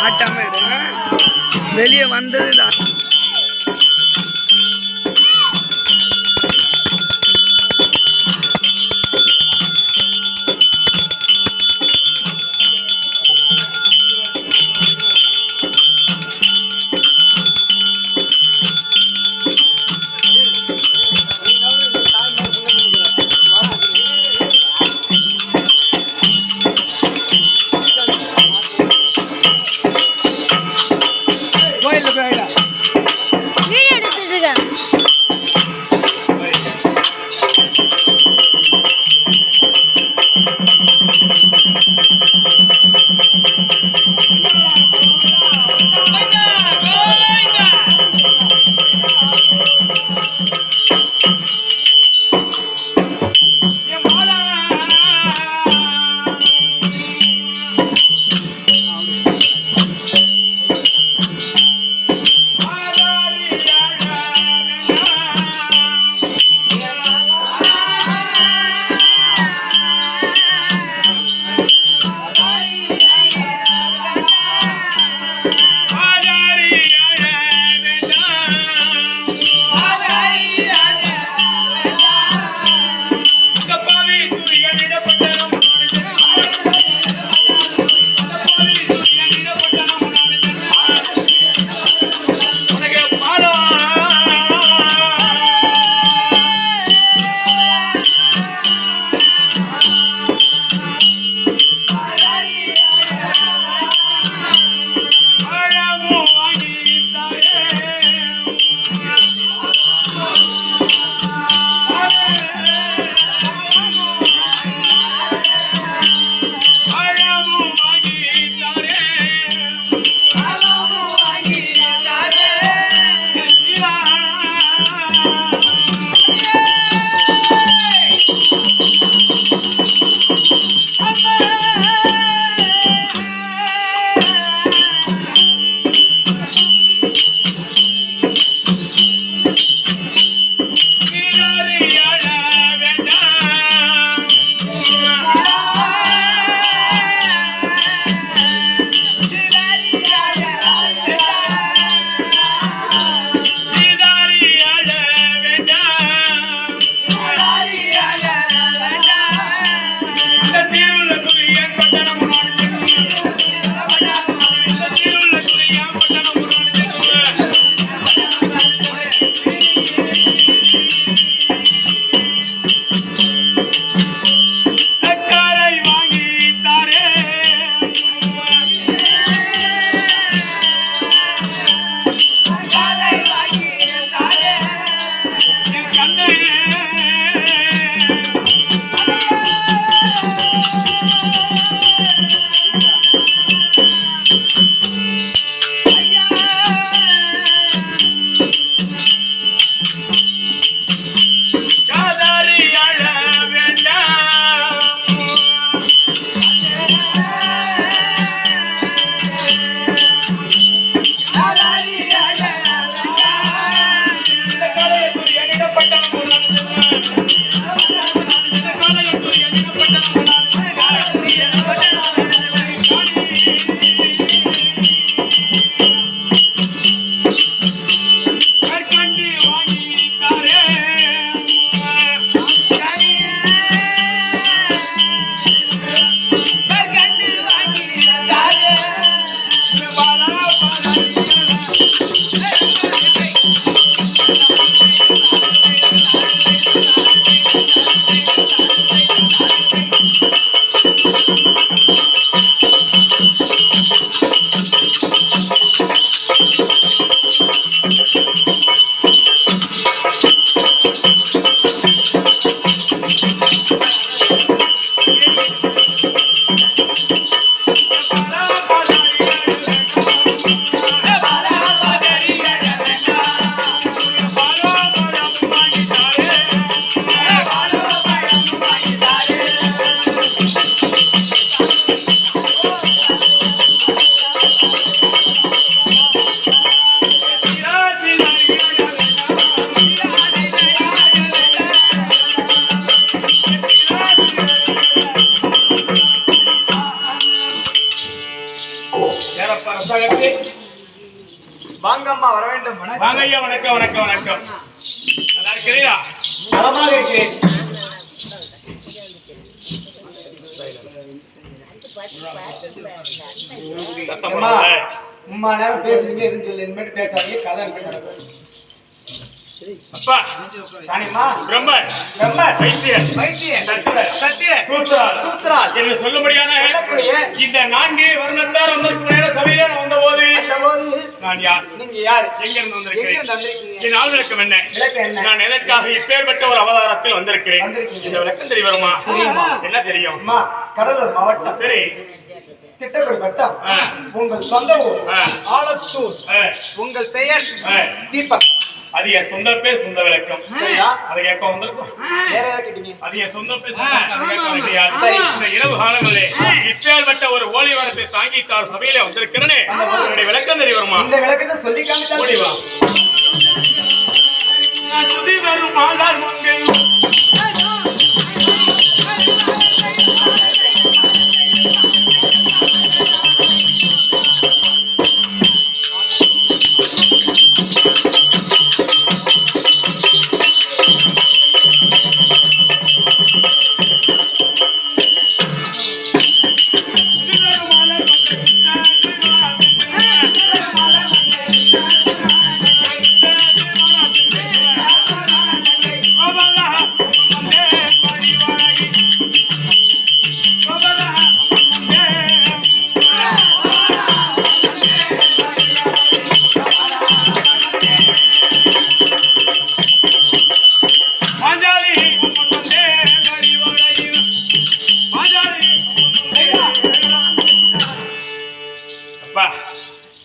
ஆட்டாம வெளியே வந்ததுதான். கோயிலுக்கு போயிடா. வாங்க ஐயா. வணக்கம் வணக்கம் வணக்கம். நல்லா இருக்கிறீங்களா? நலமாக இருக்கிறேன். உம்மா நேரம் பேசுறீங்க, எதுவும் சொல்லு. இனிமேட்டு பேசாதீங்க, கதை இனிமேட்டு நடக்கும். அப்பா ராணிமா, பிரம்மர் பிரம்மர், வைத்தியர் வைத்தியர், சத்திரர் சத்திரர், சூத்திரர் சூத்திரர் என்று சொல்லும்படியான சொல்லக்கூடிய இந்த 4 வருணத்தார் வந்திருக்கிற சபையில நான் வந்தபோது நான் யார்? நீங்க யாரு? எங்க இருந்து எங்க வந்திருக்கிறேன்? இருந்து வந்திருக்கீங்க? என் நாள் விளக்கம் என்ன? விளக்கம் என்ன? நான் எதற்காக இப்பேற்பட்ட ஒரு அவதாரத்தில் வந்திருக்கிறேன்? வந்திருக்கீங்க. இந்த விளக்கம் தெரிய வருமா? தெரியுமா? என்ன தெரியும்? அம்மா, கடலூர் மாவட்டம், சரி. திட்டக்குடி வட்டம். உங்கள் சொந்த ஊர் ஆலத்தூர். உங்கள் பெயர் தீபக். அது என் சொந்த பேர், சொந்த விளக்கம். சரியா? அதை கேட்க வந்திருக்கும். வேற ஏதாவது கேட்டீங்க? அது என் சொந்த பேர், சொந்த விளக்கம். அதை கேட்க கிடையாது. சரி. இந்த இரவு காலங்களிலே இப்பேற்பட்ட ஒரு ஓலிவரத்தை தாங்கித்தார் சபையிலே வந்திருக்கிறேனே, உங்களுடைய விளக்கம் தெரிய வருமா? இந்த விளக்கத்தை சொல்லி காமிச்சா ஓடி வா. துதி வரும் மாலால் மங்கை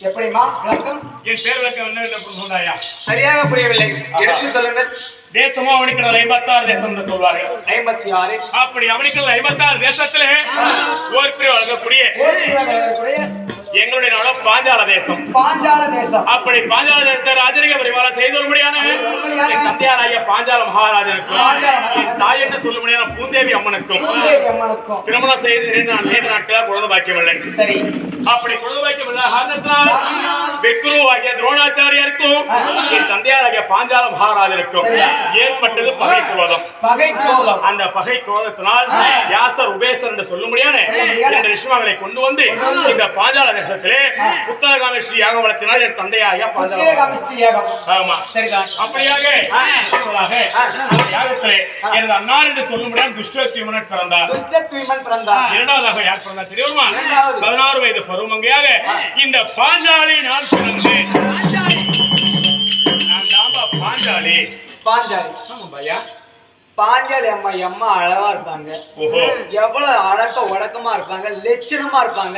எப்படிமா விளக்கம்? என் பேர் விளக்கம் என்ன சொன்னாயா? சரியாக புரியவில்லை, எடுத்து சொல்லுங்கள். தேசமோ அவனிக்கடல் 56 தேசம் என்று சொல்வார்கள். 56. அப்படி அவனிக்கடல் 56 தேசத்திலே ஓர் பிரிவு வழங்கக்கூடிய எங்களுடைய நாடு பாஞ்சால தேசம். பாஞ்சால தேசம். அப்படி பாஞ்சால தேசத்தை ராஜரிக பரிவாரம் செய்து வரும்படியான என் தந்தையார் ஐயா பாஞ்சால மகாராஜனுக்கும் தாய் என்ன சொல்ல முடியாத பூந்தேவி அம்மனுக்கும் திருமணம் செய்து 2 நாட்களாக குழந்தை பாக்கியமில்லை. சரி. அப்படி குழந்தை பாக்கியமில்லை காரணத்தினால் வெக்குரு ஆகிய துரோணாச்சாரியாருக்கும் என் தந்தையார் ஆகிய பாஞ்சால மகாராஜனுக்கும் ஏற்பட்டது பகை குரோதம். பகை குரோதம். அந்த பகை குரோதத்தினால் வியாசர் உபேசர் என்று சொல்ல முடியாத 2 ரிஷிமார்களை கொண்டு வந்து இந்த பாஞ்சால தேசத்திலே புத்தரகாமேஸ்வரி யாகம் வளர்த்தினார் என் தந்தையாகிய பாஞ்சால. ஆமா. அப்படியாக யாகத்திலே எனது அன்னார் என்று சொல்ல முடியாத துஷ்டத்யுமன் பிறந்தார். இரண்டாவதாக யார் பிறந்தார் தெரியுமா? 16 வயது பருவமங்கையாக இந்த பாஞ்சாலி நான் பிறந்து பாஞ்சாலி. பாஞ்சாலி. பாஞ்சாலி அம்மா அம்மா அழகா இருப்பாங்க. எவ்வளவு அடக்க உடக்கமா இருப்பாங்க, லட்சணமா இருப்பாங்க.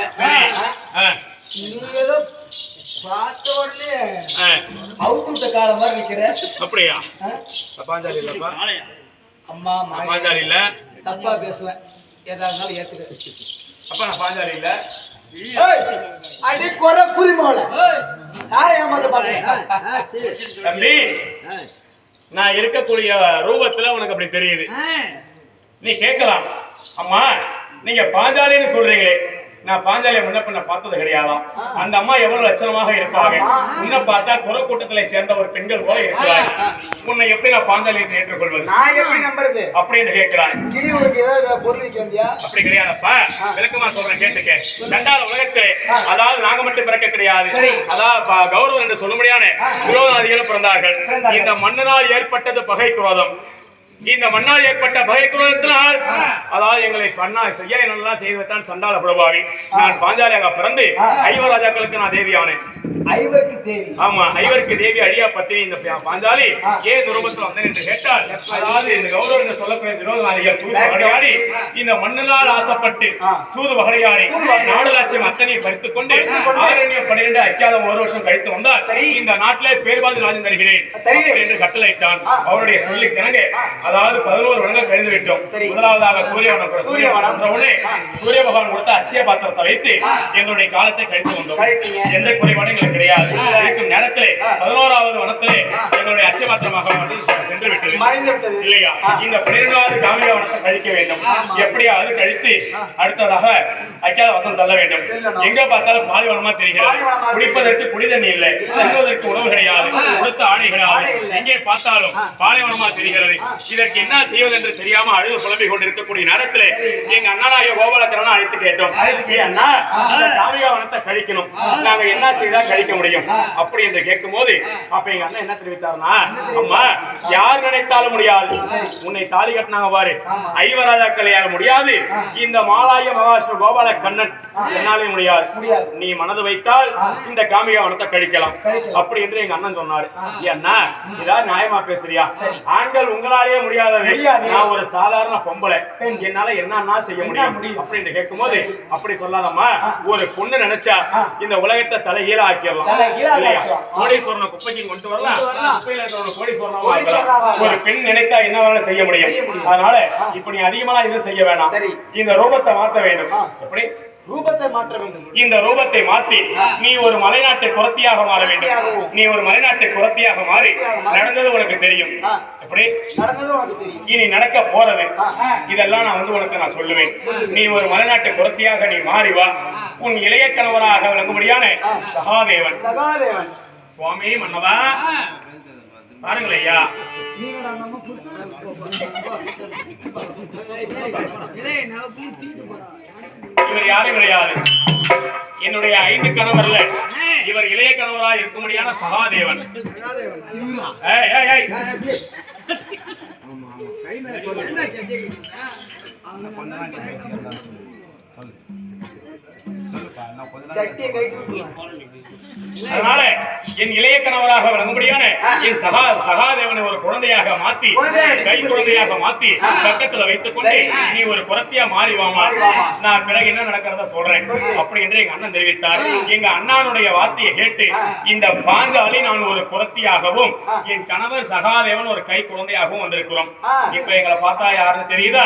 நீங்க ஏதோ பார்த்த உடனே அவுத்துட்ட காலம் மாதிரி நிக்கிற. அப்படியா? பாஞ்சாலி இல்லப்பா. அம்மா பாஞ்சாலி இல்ல. தப்பா பேசுவேன், ஏதா இருந்தாலும் ஏத்துக்க. அப்ப நான் பாஞ்சாலி இல்ல. அடி குறை புதிமோல யாரை ஏமாத்த பாருங்க தம்பி. நான் இருக்கக்கூடிய ரூபத்துல உனக்கு அப்படி தெரியுது. நீ கேட்கலாம், அம்மா நீங்க பாஞ்சாலின்னு சொல்றீங்களே, நான் பாஞ்சாலியை முன்ன பண்ண பார்த்தது கிடையாதாம். அந்த அம்மா எவ்வளவு லட்சணமாக இருப்பாங்க. முன்ன பார்த்தா குறை கூட்டத்திலே சேர்ந்த ஒரு பெண்கள் போல இருக்கிறாங்க. உன்னை எப்படி நான் பாஞ்சாலியை ஏற்றுக்கொள்வது? நான் எப்படி நம்புறது அப்படின்னு கேட்கிறான். அப்படி கிடையாதப்பா, விளக்கமா சொல்றேன் கேட்டுக்க. 2வது உலகத்திலே அதாவது நாங்க மட்டும் பிறக்க கிடையாது. அதாவது கௌரவம் என்று சொல்ல முடியாத விரோதநாதிகளும் பிறந்தார்கள். இந்த மன்னனால் ஏற்பட்டது பகை குரோதம். இந்த மண்ணால் ஏற்பட்ட பகை குரோதத்தினால் அதாவது எங்களை பண்ணா செய்ய என்னெல்லாம் செய்வதான் சண்டாள பிரபாவி. நான் பாஞ்சாலியாக பிறந்து 5 ராஜாக்களுக்கு நான் தேவியானேன். 5 தேவி. ஆமா, 5 தேவி அழியா பத்தினி இந்த பாஞ்சாலி ஏன் துருபத்தில் வந்தேன் என்று கேட்டால், அதாவது இந்த கௌரவம் என்று சொல்லக்கூடிய விரோதநாதிகள் சூது வகையாடி இந்த மண்ணினால் ஆசைப்பட்டு சூது வகையாடி 4 லட்சம் அத்தனை பறித்துக் கொண்டு ஆரண்யம் 12 அக்காத 1 வருஷம் கழித்து வந்தால் இந்த நாட்டிலே பேர்வாதி ராஜன் தருகிறேன் என்று கட்டளையிட்டான். அவருடைய சொல்லி கிணங்க அதாவது 11 வருடங்கள் கழிந்து விட்டோம். முதலாவதாக சூரிய பகவான் கொடுத்த அச்சய பாத்திரத்தை வைத்து எங்களுடைய காலத்தை கழித்து வந்தோம். எந்த குறைபாடும் எங்களுக்கு கிடையாது. இருக்கும் நேரத்திலே 11வது வனத்திலே எங்களுடைய அச்சய பாத்திரமாக சென்று விட்டது. மறைந்து விட்டது இல்லையா? இந்த 12வது காமியாவனத்தை கழிக்க வேண்டும். எப்படியாவது கழித்து அடுத்ததாக அக்காத வசம் செல்ல வேண்டும். எங்க பார்த்தாலும் பாலைவனமா தெரிகிறது. குடிப்பதற்கு குடிதண்ணி இல்லை, உண்ணுவதற்கு உணவு கிடையாது, கொடுத்த ஆணை கிடையாது. எங்கே பார்த்தாலும் பாலைவனமா தெரிகிறது. இதற்கு என்ன செய்வது என்று தெரியாம அழுது புலம்பிக் கொண்டிருக்கக்கூடிய நேரத்தில் எங்க அண்ணனாகிய கோபாலக்கரனை அழைத்து கேட்டோம். அண்ணா, இந்த காமியாவனத்தை கழிக்கணும், நாங்க என்ன செய்தா கழிக்க முடியும் அப்படி என்று கேட்கும் போது அப்ப எங்க அண்ணன் என்ன தெரிவித்தாருன்னா, அம்மா யார் நினைத்தாலும் முடியாது, உன்னை தாலி கட்டினாங்க பாரு, ஐவராஜா கல்யாண முடியாது, இந்த மாலாய மகாவிஷ்ணு கோபால கண்ணன் என்னாலே முடியாது, நீ மனது வைத்தால் இந்த காமியாவனத்தை கழிக்கலாம் அப்படி என்று எங்க அண்ணன் சொன்னாரு. அண்ணா, இதான் நியாயமா பேசுறியா? ஆண்கள் உங்களாலே முடியாதது, நான் ஒரு சாதாரண பொம்பளை, என்னால என்னன்னா செய்ய முடியும் அப்படின்னு கேட்கும் போது அப்படி சொல்லாதம்மா, ஒரு பொண்ணு நினைச்சா இந்த உலகத்தை தலைகீழ ஆக்கிடலாம். கோடீஸ்வரனை குப்பைக்கு கொண்டு வரலாம், குப்பையில இருக்கிறவங்க கோடீஸ்வரனா. ஒரு பெண் நினைத்தா என்ன வேணாலும் செய்ய முடியும். அதனால இப்ப நீ அதிகமா இது செய்ய வேணாம், இந்த ரூபத்தை மாற்ற வேண்டும். எப்படி ரூபத்தை மாற்ற வேண்டும்? இந்த ரூபத்தை மாற்றி நீ ஒரு மலைநாட்டு குரத்தியாக மாற வேண்டும். நீ ஒரு மலைநாட்டு குரத்தியாக மாறி நடந்தது உனக்கு தெரியும். எப்படி நடந்தது உனக்கு தெரியும். இனி நடக்க போறது இதெல்லாம் நான் உனக்கு நான் சொல்லுவேன். நீ ஒரு மலைநாட்டு குரத்தியாக நீ மாறி வா. உன் இளைய கணவராக விளங்கும்படியான சகாதேவன் சுவாமி மன்னவா பாருங்கள் ஐயா. இவர் யாரும் கிடையாது, என்னுடைய 5 கணவர்ல இவர் இளைய கணவராக இருக்கும்படியான சகாதேவன். அதனால என் இளைய கணவராக விளங்கும்படியான என் சகாதேவனை ஒரு குழந்தையாக மாத்தி, கை குழந்தையாக மாத்தி பக்கத்துல வைத்துக் கொண்டு நீ ஒரு குரத்தியா மாறிவாமா, நான் பிறகு என்ன நடக்கிறத சொல்றேன் அப்படி என்று எங்க அண்ணன் தெரிவித்தார். எங்க அண்ணனுடைய வார்த்தையை கேட்டு இந்த பாஞ்சாலி நான் ஒரு குரத்தியாகவும் என் கணவர் சகாதேவன் ஒரு கை குழந்தையாகவும் வந்திருக்கிறோம். இப்ப எங்களை பார்த்தா யாருன்னு தெரியுதா?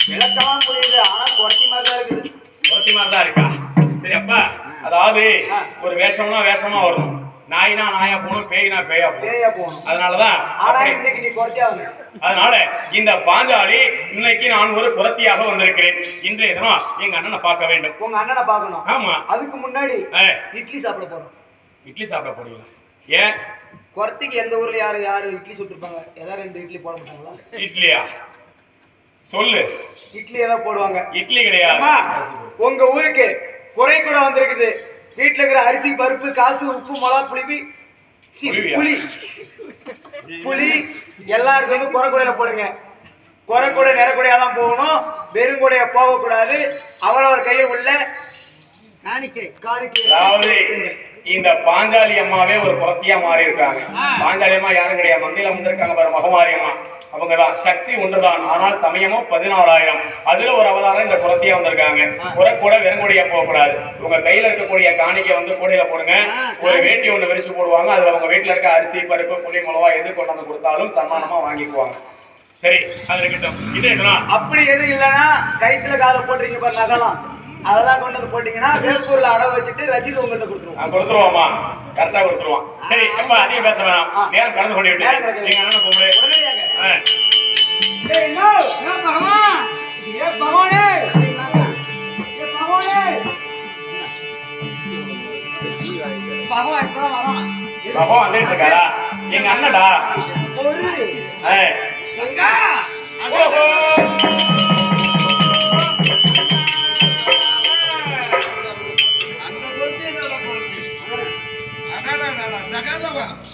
விளக்கமா புரியுது, ஆனா குரத்தி மாதிரிதான் இருக்குது. குரத்தி மாதிரிதான் இருக்கா? சரி அப்பா, அதாவது ஒரு வேஷம்னா வேஷமா வரும், நாயினா நாயா போகணும், பேயினா பேயா போகணும். அதனாலதான் அதனால இந்த பாஞ்சாலி இன்னைக்கு நான் ஒரு குரத்தியாக வந்திருக்கிறேன். இன்றைய தினம் எங்க அண்ணனை பார்க்க வேண்டும். உங்க அண்ணனை பார்க்கணும்? ஆமா. அதுக்கு முன்னாடி இட்லி சாப்பிட போறோம். இட்லி சாப்பிட போறீங்களா? ஏன் குரத்திக்கு எந்த ஊர்ல யாரு இட்லி சுட்டுருப்பாங்க? ஏதாவது 2 இட்லி போட மாட்டாங்களா? இட்லியா சொல்லு. இட்லி ஏதாவது போடுவாங்க. இட்லி கிடையாது. உங்க ஊருக்கு குறை கூட வந்திருக்குது. வீட்டுல இருக்கிற அரிசி, பருப்பு, காசு, உப்பு, மிளகா, புளி எல்லாம் எடுத்து வந்து குறை கூடையில போடுங்க. குறை கூட நிறக்கூடையா தான் போகணும், வெறுங்கூடைய போகக்கூடாது. அவரவர் கையில் உள்ள அதாவது இந்த பாஞ்சாலி அம்மாவே ஒரு குரத்தியா மாறி இருக்காங்க. பாஞ்சாலி அம்மா யாரும் கிடையாது, மந்தியில வந்திருக்காங்க பாரு, மகமாரி அம்மா. அவங்கதான் சக்தி ஒன்றுதான், ஆனால் சமயமும் 14,000. அதுல ஒரு அவதாரம் இந்த குரத்தியா வந்திருக்காங்க. குறை கூட வெறுங்கூடையா போகக்கூடாது. உங்க கையில இருக்கக்கூடிய காணிக்கை வந்து கூடையில போடுங்க. ஒரு வேட்டி ஒண்ணு விரிச்சு போடுவாங்க, அதுல உங்க வீட்டுல இருக்க அரிசி, பருப்பு, புளி, மிளகா எது கொண்டு வந்து கொடுத்தாலும் சன்மானமா வாங்கிக்குவாங்க. சரி, அது இருக்கட்டும். இது அப்படி எதுவும் இல்லைன்னா கைத்துல கால போட்டுறீங்க பாரு, நகலாம் அதெல்லாம் கொண்டு வந்து போட்டீங்கன்னா வேப்பூர்ல அடை வச்சுட்டு ரசீது உங்கள்கிட்ட கொடுத்துருவோம். கொடுத்துருவோமா? கரெக்டா கொடுத்துருவோம். சரி, அப்ப அதிகம் பேச வேணாம், நேரம் கடந்து கொண்டு விட்டு நீங்க அண்ணன் கூப்பிடு. பகவான் வந்துட்டு இருக்காரா? எங்க அண்ணடா.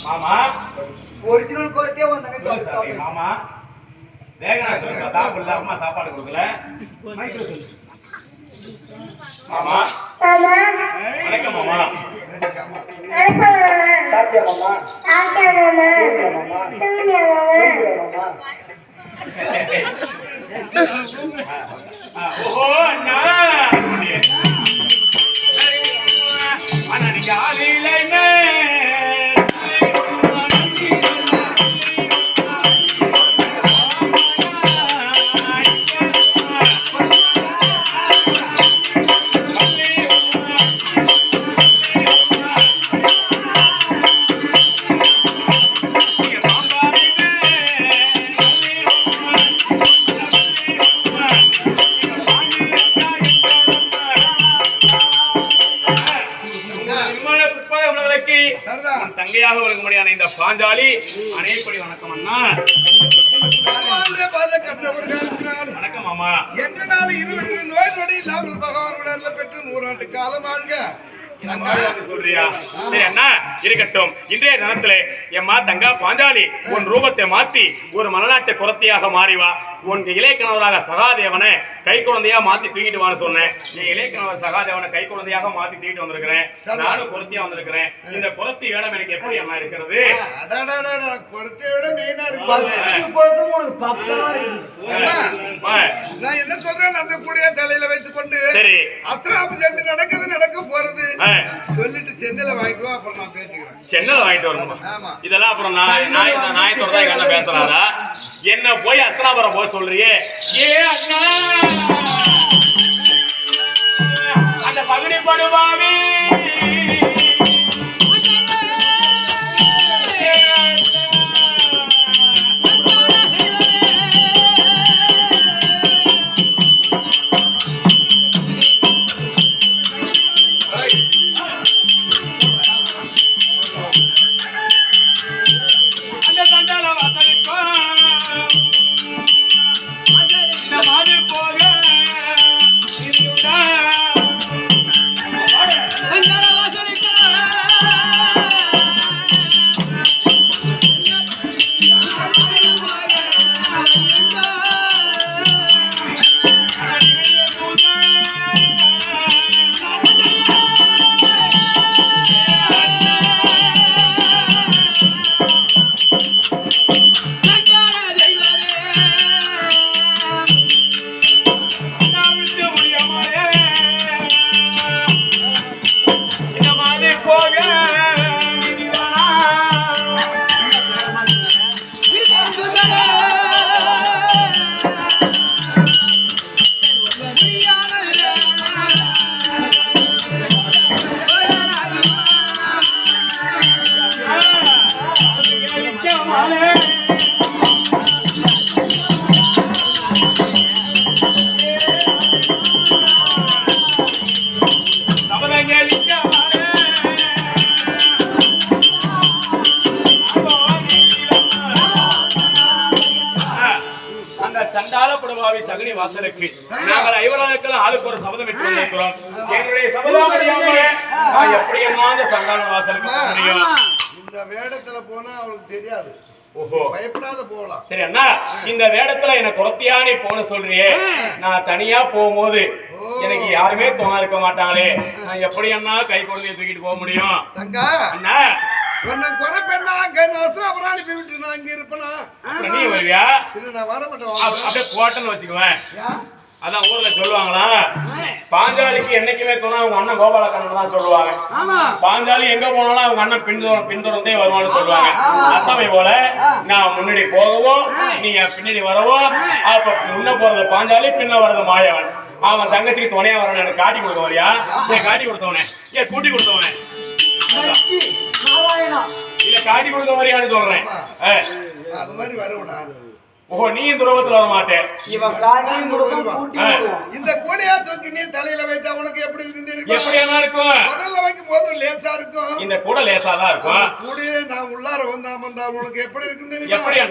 மாமா ஒரிஜினல் கோர்த்தே வந்தாங்க. மாமா வேகனா சொல்லுங்க, சாப்பிடல, அம்மா சாப்பாடு கொடுக்கல. மாமா வணக்கம். மாமா சாப்பிட்டியா மாமா? ஓஹோ அண்ணா, பாஞ்சாலி அனைப்படி வணக்கம் அண்ணா. வணக்கம் மாமா. எட்டு நாள் 20 நோய் நொடி இல்லாமல் பகவானுடைய பெற்று 100 ஆண்டு காலம் ஆழ்க. சொல்றியா? சரி அண்ணா, இருக்கட்டும். இன்றைய தினத்திலே எம்மா தங்கா பாஞ்சாலி உன் ரூபத்தை மாத்தி ஒரு மலநாட்டு குரத்தியாக மாறிவா. உன் இளைய கணவராக சகாதேவனை கை குழந்தையா மாத்தி தூக்கிட்டு வான்னு சொன்னேன். நீ இளைய கணவர் சகாதேவனை கை குழந்தையாக மாத்தி தூக்கிட்டு வந்திருக்கிறேன். நானும் குரத்தியா வந்திருக்கிறேன். இந்த குரத்தி வேடம் எனக்கு எப்படி அம்மா இருக்கிறது? குரத்தை விட மெயினா இருக்கு. நான் என்ன சொல்றேன், அந்த கூடிய தலையில வைத்துக் கொண்டு சரி அத்ராபு சென்று நடக்க போறது சொல்லிட்டு சென்னையில வாங்கிட்டு வா, அப்புறம் நான் பேசிக்கிறேன். சென்னையில வாங்கிட்டு வரணுமா? ஆமா. இதெல்லாம் அப்புறம் நாய் தொடர்தான் எங்க அண்ணன் பேசுறாரா? என்ன போய் அஸ்தனாபுரம் போய் சொல்றியே? ஏ அண்ணா, அந்த பகுனி படுவாவே சகுனி வாசலுக்கு நாங்கள் ஐவராக்கள் ஆளுக்கு ஒரு சபதம் விட்டு வந்திருக்கிறோம். என்னுடைய சபதம் எப்படி என்ன சங்கான வாசலுக்கு முடியும்? இந்த வேடத்துல போனா அவளுக்கு தெரியாது. ஓஹோ, பயப்படாத போகலாம். சரி அண்ணா, இந்த வேடத்துல என்ன குறத்தியானே போன சொல்றியே, நான் தனியா போகும்போது எனக்கு யாருமே துணை இருக்க மாட்டாங்களே, நான் எப்படி அண்ணா கை குழந்தைய தூக்கிட்டு போக முடியும்? தங்கா அண்ணா, உன்னை குறைப்பேன்னா அங்க அப்புறம் அனுப்பி விட்டு நான் இங்க இருப்பேனா? நீ வருவியா? இல்ல நான் வர மாட்டேன். அப்படியே போட்டேன்னு வச்சுக்குவேன். அதான் ஊர்ல சொல்லுவாங்களா, பாஞ்சாலிக்கு என்னைக்குமே துணை அவங்க அண்ணன் கோபாலக்கண்ணன் தான் சொல்லுவாங்க. பாஞ்சாலி எங்க போனாலும் அவங்க அண்ணன் பின்தொடர்ந்தே வருவான்னு சொல்லுவாங்க. அத்தமை போல நான் முன்னாடி போகவும் நீங்க பின்னாடி வரவும், அப்ப முன்ன போறது பாஞ்சாலி, பின்ன வர்றது மாயவன். அவன் தங்கச்சிக்கு துணையா வரணும். எனக்கு காட்டி கொடுக்க வரியா? ஏன் காட்டி கொடுத்தவனே? ஏன் கூட்டி கொடுத்தவனே? இல்ல காட்டி கொடுக்க வரியான்னு சொல்றேன். அது மாதிரி வருவனா? ஓஹோ, நீ இந்த ரூபத்துல வர மாட்டேன். இந்த கூடையா தூக்கி நீ தலையில வைத்தா உனக்கு எப்படி இருக்கு? எப்படியா இருக்கும்? முதல்ல வைக்கும் போது லேசா இருக்கும். இந்த கூட லேசாதான் இருக்கும். கூடையே நான் உள்ளார வந்தா உனக்கு எப்படி இருக்குன்னு தெரியுமா? எப்படியா?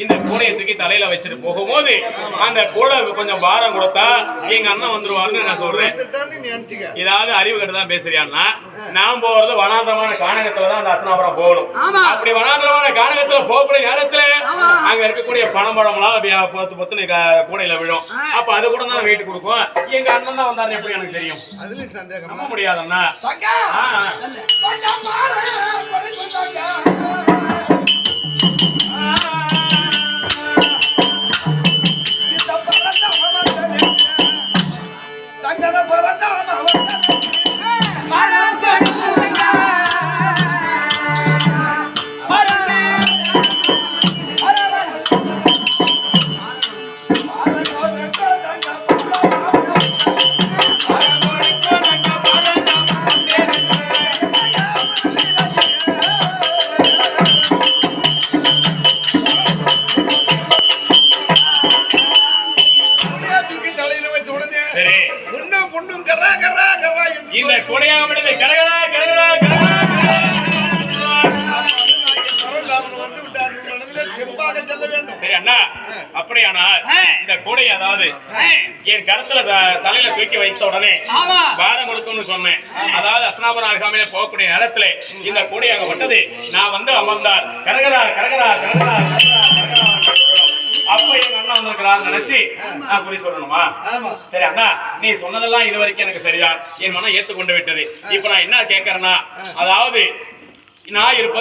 இந்த கூடையை தூக்கி தலையில வச்சுட்டு போகும்போது அந்த கூடை கொஞ்சம் பாரம் கொடுத்தா எங்க அண்ணன் வந்துருவாருன்னு நான் சொல்றேன். ஏதாவது அறிவு கட்டுதான் பேசுறியான்னா, நான் போறது வனாந்தரமான கானகத்துலதான் அந்த அஸ்தனாபுரம் போகணும். அப்படி வனாந்தரமான கானகத்துல போகக்கூடிய நேரத்துல அங்க இருக்கக்கூடிய பணம்பழம்லாம் பொத்து பொத்துன்னு கூடையில விழும். அப்ப அது கூட தான் வீட்டு கொடுக்கும். எங்க அண்ணன் தான் வந்தாரு எப்படி எனக்கு தெரியும்? அதுலயும் சந்தேகம் நம்ப முடியாதண்ணா. அப்படியானால் இந்த கூடை அதாவது என் கருத்துல தலையில தூக்கி வைத்த உடனே பாரம் கொடுக்கும்னு சொன்னேன். அதாவது அஸ்னாபுரம் அருகாமையில போகக்கூடிய நேரத்துல இந்த கூடை அங்க பட்டது. நான் வந்து அமர்ந்தார் கரகரா கரகரா கரகரா கரகரா. அப்ப எங்க அண்ணா வந்திருக்கிறான்னு நினைச்சு நான் குறி சொல்லணுமா? சரி அண்ணா, நீ சொன்னதெல்லாம் இது வரைக்கும் எனக்கு சரிதான், என் மனம் ஏத்துக்கொண்டு விட்டது. இப்ப நான் என்ன கேட்கறேன்னா, அதாவது நான் இருப்பது